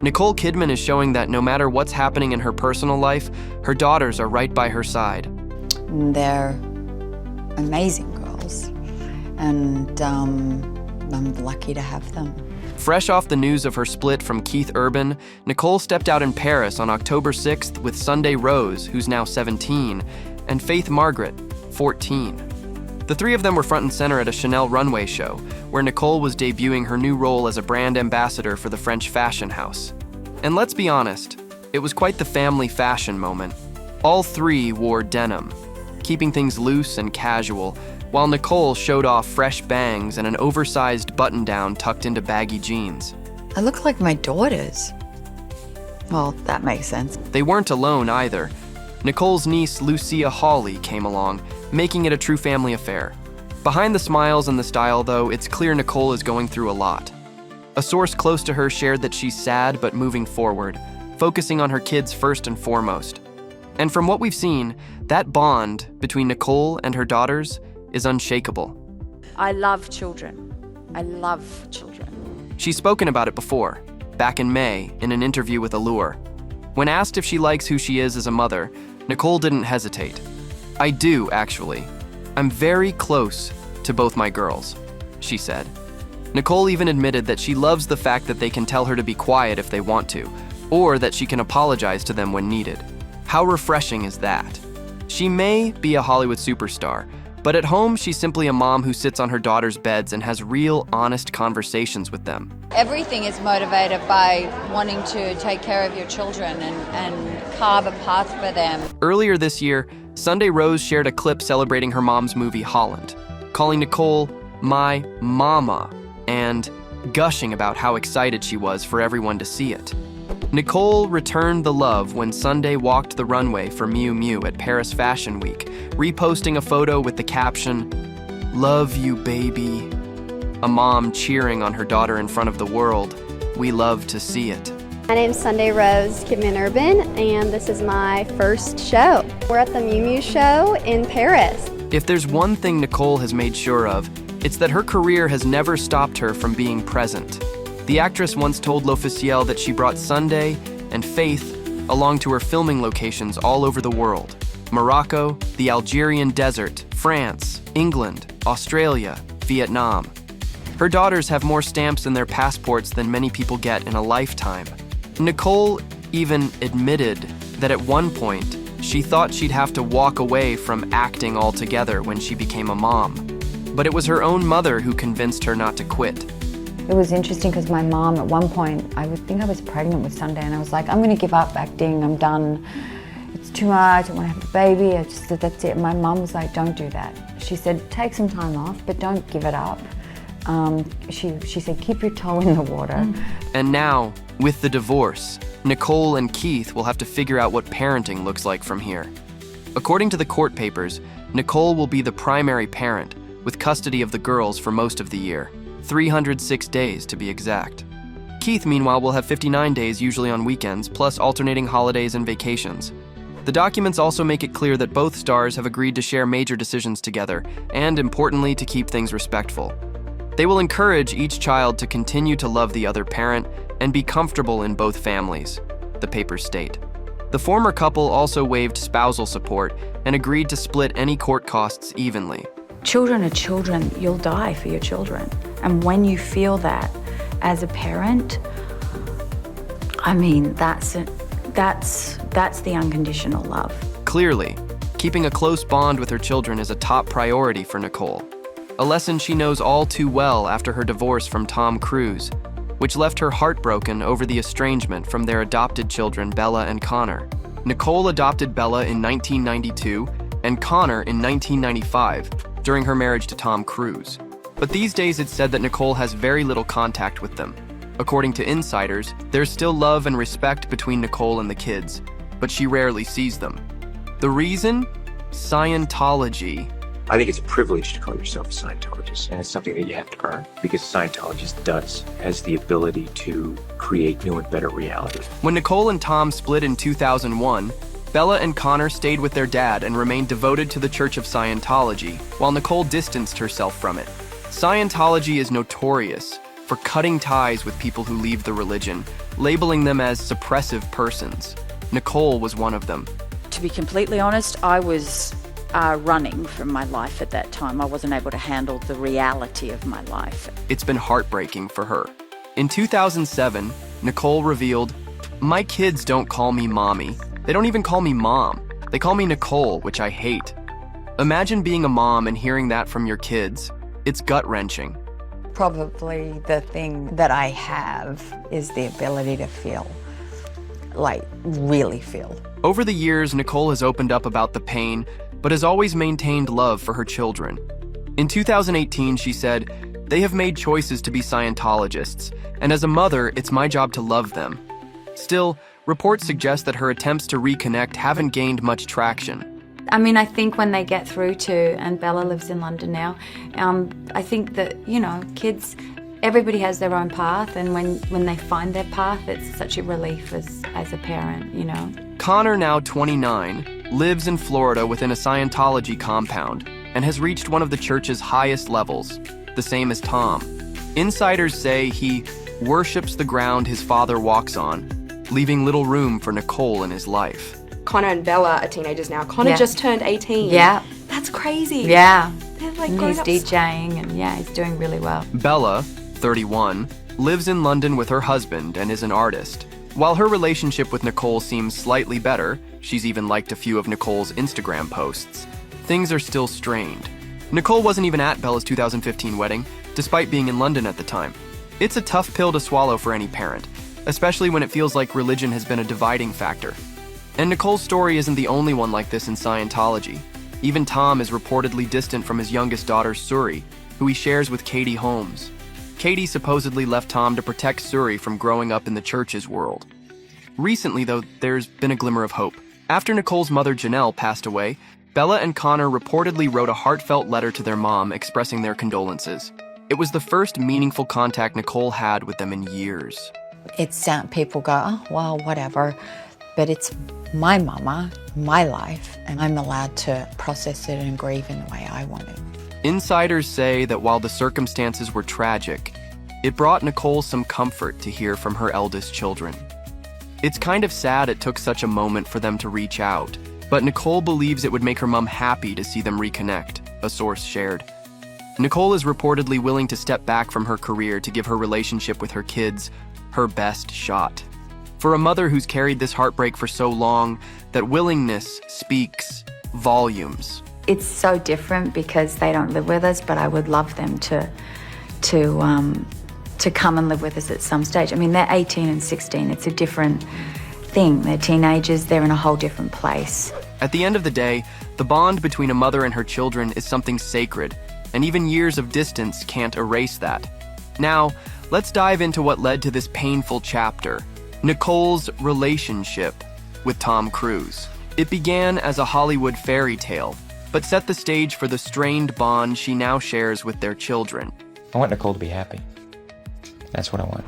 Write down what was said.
Nicole Kidman is showing that no matter what's happening in her personal life, her daughters are right by her side. They're amazing girls, and I'm lucky to have them. Fresh off the news of her split from Keith Urban, Nicole stepped out in Paris on October 6th with Sunday Rose, who's now 17, and Faith Margaret, 14. The three of them were front and center at a Chanel runway show, where Nicole was debuting her new role as a brand ambassador for the French fashion house. And let's be honest, it was quite the family fashion moment. All three wore denim, keeping things loose and casual, while Nicole showed off fresh bangs and an oversized button-down tucked into baggy jeans. I look like my daughters. Well, that makes sense. They weren't alone either. Nicole's niece, Lucia Hawley, came along, making it a true family affair. Behind the smiles and the style, though, it's clear Nicole is going through a lot. A source close to her shared that she's sad but moving forward, focusing on her kids first and foremost. And from what we've seen, that bond between Nicole and her daughters is unshakable. I love children. I love children. She's spoken about it before, back in May, in an interview with Allure. When asked if she likes who she is as a mother, Nicole didn't hesitate. "I do, actually. I'm very close to both my girls," she said. Nicole even admitted that she loves the fact that they can tell her to be quiet if they want to, or that she can apologize to them when needed. How refreshing is that? She may be a Hollywood superstar, but at home she's simply a mom who sits on her daughters' beds and has real, honest conversations with them. Everything is motivated by wanting to take care of your children and carve a path for them. Earlier this year, Sunday Rose shared a clip celebrating her mom's movie Holland, calling Nicole "my mama" and gushing about how excited she was for everyone to see it. Nicole returned the love when Sunday walked the runway for Miu Miu at Paris Fashion Week, reposting a photo with the caption, "Love you, baby." A mom cheering on her daughter in front of the world. We love to see it. My name's Sunday Rose Kidman Urban, and this is my first show. We're at the Miu Miu show in Paris. If there's one thing Nicole has made sure of, it's that her career has never stopped her from being present. The actress once told L'Officiel that she brought Sunday and Faith along to her filming locations all over the world. Morocco, the Algerian desert, France, England, Australia, Vietnam. Her daughters have more stamps in their passports than many people get in a lifetime. Nicole even admitted that at one point, she thought she'd have to walk away from acting altogether when she became a mom. But it was her own mother who convinced her not to quit. It was interesting because my mom, at one point, I would think I was pregnant with Sunday, and I was like, I'm going to give up acting, I'm done. It's too much, I want to have a baby. I just said, that's it. My mom was like, don't do that. She said, take some time off, but don't give it up. She said, keep your toe in the water. And now, with the divorce, Nicole and Keith will have to figure out what parenting looks like from here. According to the court papers, Nicole will be the primary parent, with custody of the girls for most of the year. 306 days to be exact. Keith, meanwhile, will have 59 days, usually on weekends, plus alternating holidays and vacations. The documents also make it clear that both stars have agreed to share major decisions together, and importantly, to keep things respectful. They will encourage each child to continue to love the other parent and be comfortable in both families, the papers state. The former couple also waived spousal support and agreed to split any court costs evenly. Children are children. You'll die for your children. And when you feel that as a parent, I mean, that's the unconditional love. Clearly, keeping a close bond with her children is a top priority for Nicole. A lesson she knows all too well after her divorce from Tom Cruise, which left her heartbroken over the estrangement from their adopted children, Bella and Connor. Nicole adopted Bella in 1992 and Connor in 1995 during her marriage to Tom Cruise. But these days it's said that Nicole has very little contact with them. According to insiders, there's still love and respect between Nicole and the kids, but she rarely sees them. The reason? Scientology. I think it's a privilege to call yourself a Scientologist, and it's something that you have to earn, because Scientologist has the ability to create new and better reality. When Nicole and Tom split in 2001, Bella and Connor stayed with their dad and remained devoted to the Church of Scientology, while Nicole distanced herself from it. Scientology is notorious for cutting ties with people who leave the religion, labeling them as suppressive persons. Nicole was one of them. To be completely honest, I was running from my life at that time. I wasn't able to handle the reality of my life. It's been heartbreaking for her. In 2007, Nicole revealed, "My kids don't call me mommy. They don't even call me mom. They call me Nicole, which I hate." Imagine being a mom and hearing that from your kids. It's gut-wrenching. Probably the thing that I have is the ability to feel, like really feel. Over the years, Nicole has opened up about the pain, but has always maintained love for her children. In 2018, she said, "They have made choices to be Scientologists, and as a mother, it's my job to love them." Still, reports suggest that her attempts to reconnect haven't gained much traction. I mean, I think when they get through to, and Bella lives in London now, I think that, kids, everybody has their own path, and when they find their path, it's such a relief as a parent, Connor, now 29, lives in Florida within a Scientology compound and has reached one of the church's highest levels, the same as Tom. Insiders say he worships the ground his father walks on, leaving little room for Nicole in his life. Connor and Bella are teenagers now. Connor just turned 18. Yeah. That's crazy. Yeah. They're like And grown he's up. DJing, and he's doing really well. Bella, 31, lives in London with her husband and is an artist. While her relationship with Nicole seems slightly better, she's even liked a few of Nicole's Instagram posts, things are still strained. Nicole wasn't even at Bella's 2015 wedding, despite being in London at the time. It's a tough pill to swallow for any parent, especially when it feels like religion has been a dividing factor. And Nicole's story isn't the only one like this in Scientology. Even Tom is reportedly distant from his youngest daughter, Suri, who he shares with Katie Holmes. Katie supposedly left Tom to protect Suri from growing up in the church's world. Recently, though, there's been a glimmer of hope. After Nicole's mother, Janelle, passed away, Bella and Connor reportedly wrote a heartfelt letter to their mom expressing their condolences. It was the first meaningful contact Nicole had with them in years. It's people go, oh, well, whatever, but it's my mama, my life, and I'm allowed to process it and grieve in the way I want to. Insiders say that while the circumstances were tragic, it brought Nicole some comfort to hear from her eldest children. It's kind of sad it took such a moment for them to reach out, but Nicole believes it would make her mom happy to see them reconnect, a source shared. Nicole is reportedly willing to step back from her career to give her relationship with her kids her best shot. For a mother who's carried this heartbreak for so long, that willingness speaks volumes. It's so different because they don't live with us, but I would love them to come and live with us at some stage. I mean, they're 18 and 16. It's a different thing. They're teenagers. They're in a whole different place. At the end of the day, the bond between a mother and her children is something sacred, and even years of distance can't erase that. Now, let's dive into what led to this painful chapter, Nicole's relationship with Tom Cruise. It began as a Hollywood fairy tale, but set the stage for the strained bond she now shares with their children. I want Nicole to be happy. That's what I want.